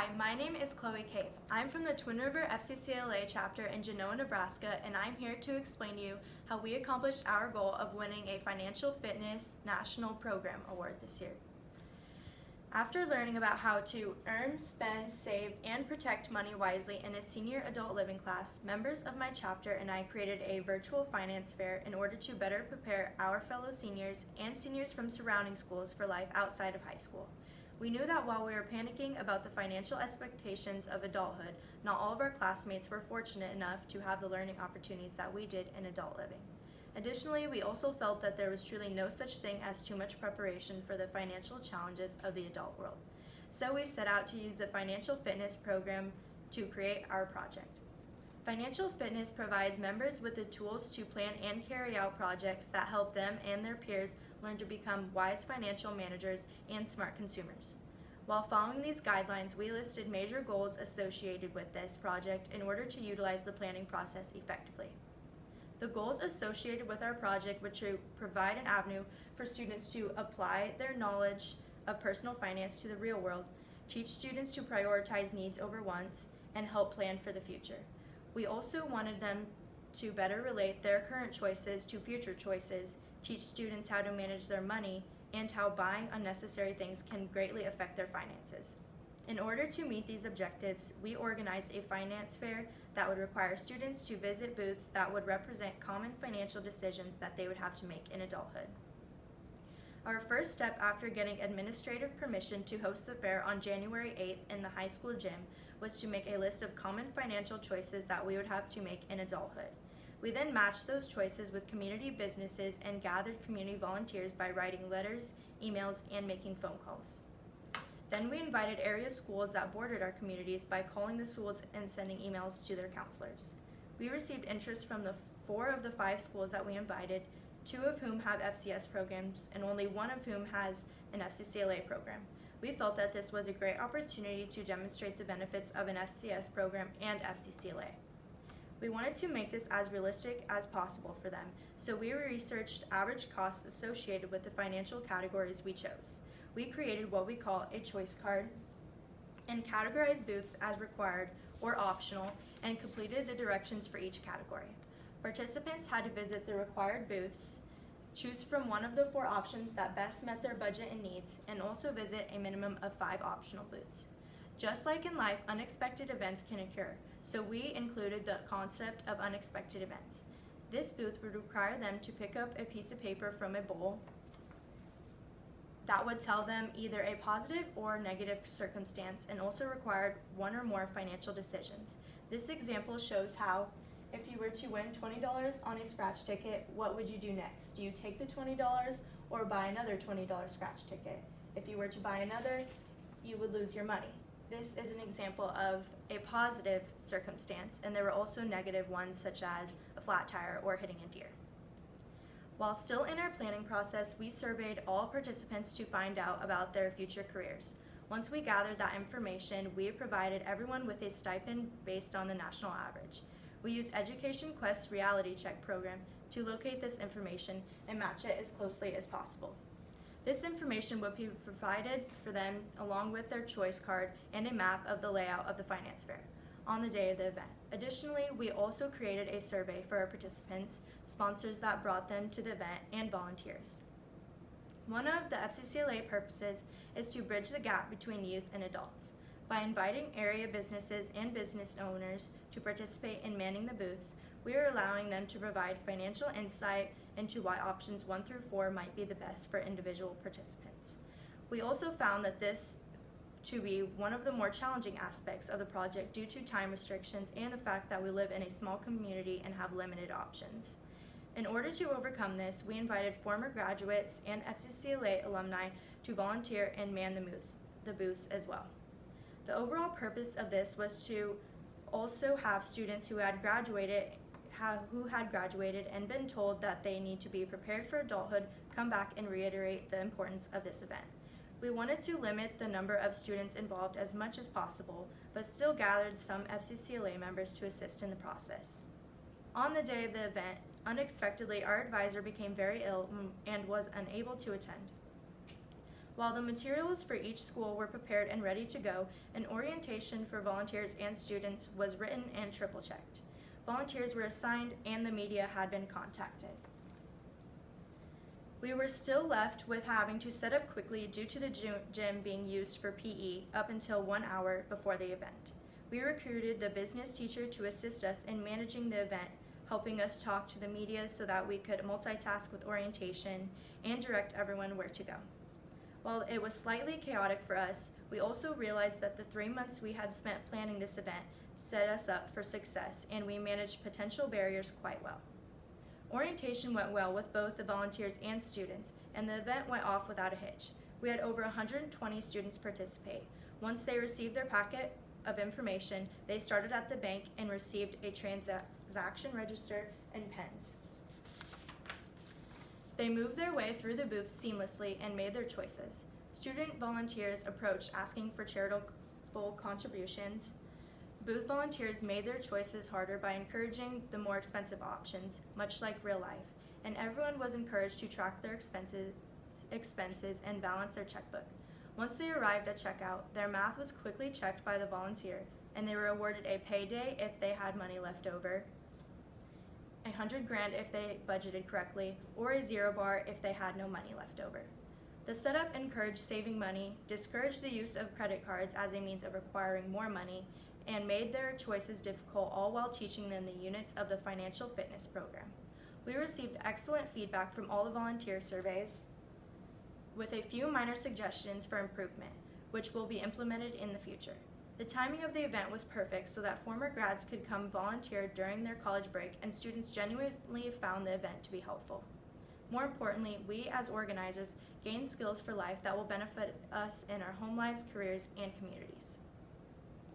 Hi, my name is Chloe Cave. I'm from the Twin River FCCLA chapter in Genoa, Nebraska, and I'm here to explain to you how we accomplished our goal of winning a Financial Fitness National Program Award this year. After learning about how to earn, spend, save, and protect money wisely in a senior adult living class, members of my chapter and I created a virtual finance fair in order to better prepare our fellow seniors and seniors from surrounding schools for life outside of high school. We knew that while we were panicking about the financial expectations of adulthood, not all of our classmates were fortunate enough to have the learning opportunities that we did in adult living. Additionally, we also felt that there was truly no such thing as too much preparation for the financial challenges of the adult world. So we set out to use the financial fitness program to create our project. Financial fitness provides members with the tools to plan and carry out projects that help them and their peers learn to become wise financial managers and smart consumers. While following these guidelines, we listed major goals associated with this project in order to utilize the planning process effectively. The goals associated with our project were to provide an avenue for students to apply their knowledge of personal finance to the real world, teach students to prioritize needs over wants, and help plan for the future. We also wanted them to better relate their current choices to future choices, teach students how to manage their money, and how buying unnecessary things can greatly affect their finances. In order to meet these objectives, we organized a finance fair that would require students to visit booths that would represent common financial decisions that they would have to make in adulthood. Our first step after getting administrative permission to host the fair on January 8th in the high school gym was to make a list of common financial choices that we would have to make in adulthood. We then matched those choices with community businesses and gathered community volunteers by writing letters, emails, and making phone calls. Then we invited area schools that bordered our communities by calling the schools and sending emails to their counselors. We received interest from the 4 of the 5 schools that we invited, 2 of whom have FCS programs, and only 1 of whom has an FCCLA program. We felt that this was a great opportunity to demonstrate the benefits of an FCS program and FCCLA. We wanted to make this as realistic as possible for them, so we researched average costs associated with the financial categories we chose. We created what we call a choice card and categorized booths as required or optional and completed the directions for each category. Participants had to visit the required booths, choose from one of the 4 options that best met their budget and needs, and also visit a minimum of 5 optional booths. Just like in life, unexpected events can occur, so we included the concept of unexpected events. This booth would require them to pick up a piece of paper from a bowl that would tell them either a positive or negative circumstance and also required 1 or more financial decisions. This example shows how if you were to win $20 on a scratch ticket, what would you do next? Do you take the $20 or buy another $20 scratch ticket? If you were to buy another, you would lose your money. This is an example of a positive circumstance, and there were also negative ones such as a flat tire or hitting a deer. While still in our planning process, we surveyed all participants to find out about their future careers. Once we gathered that information, we provided everyone with a stipend based on the national average. We used Education Quest's reality check program to locate this information and match it as closely as possible. This information would be provided for them along with their choice card and a map of the layout of the finance fair on the day of the event. Additionally, we also created a survey for our participants, sponsors that brought them to the event, and volunteers. One of the FCCLA purposes is to bridge the gap between youth and adults. By inviting area businesses and business owners to participate in manning the booths, we are allowing them to provide financial insight into why options 1 through 4 might be the best for individual participants. We also found that this to be one of the more challenging aspects of the project due to time restrictions and the fact that we live in a small community and have limited options. In order to overcome this, we invited former graduates and FCCLA alumni to volunteer and man the booths as well. The overall purpose of this was to also have students who had graduated and been told that they need to be prepared for adulthood come back and reiterate the importance of this event. We wanted to limit the number of students involved as much as possible, but still gathered some FCCLA members to assist in the process. On the day of the event, unexpectedly, our advisor became very ill and was unable to attend. While the materials for each school were prepared and ready to go, an orientation for volunteers and students was written and triple-checked. Volunteers were assigned and the media had been contacted. We were still left with having to set up quickly due to the gym being used for PE up until 1 hour before the event. We recruited the business teacher to assist us in managing the event, helping us talk to the media so that we could multitask with orientation and direct everyone where to go. While it was slightly chaotic for us, we also realized that the 3 months we had spent planning this event set us up for success, and we managed potential barriers quite well. Orientation went well with both the volunteers and students, and the event went off without a hitch. We had over 120 students participate. Once they received their packet of information, they started at the bank and received a transaction register and pens. They moved their way through the booths seamlessly and made their choices. Student volunteers approached asking for charitable contributions. Booth volunteers made their choices harder by encouraging the more expensive options, much like real life, and everyone was encouraged to track their expenses and balance their checkbook. Once they arrived at checkout, their math was quickly checked by the volunteer, and they were awarded a payday if they had money left over, $100,000 if they budgeted correctly, or a 0 bar if they had no money left over. The setup encouraged saving money, discouraged the use of credit cards as a means of acquiring more money, and made their choices difficult, all while teaching them the units of the financial fitness program. We received excellent feedback from all the volunteer surveys, with a few minor suggestions for improvement, which will be implemented in the future. The timing of the event was perfect so that former grads could come volunteer during their college break, and students genuinely found the event to be helpful. More importantly, we as organizers gained skills for life that will benefit us in our home lives, careers, and communities.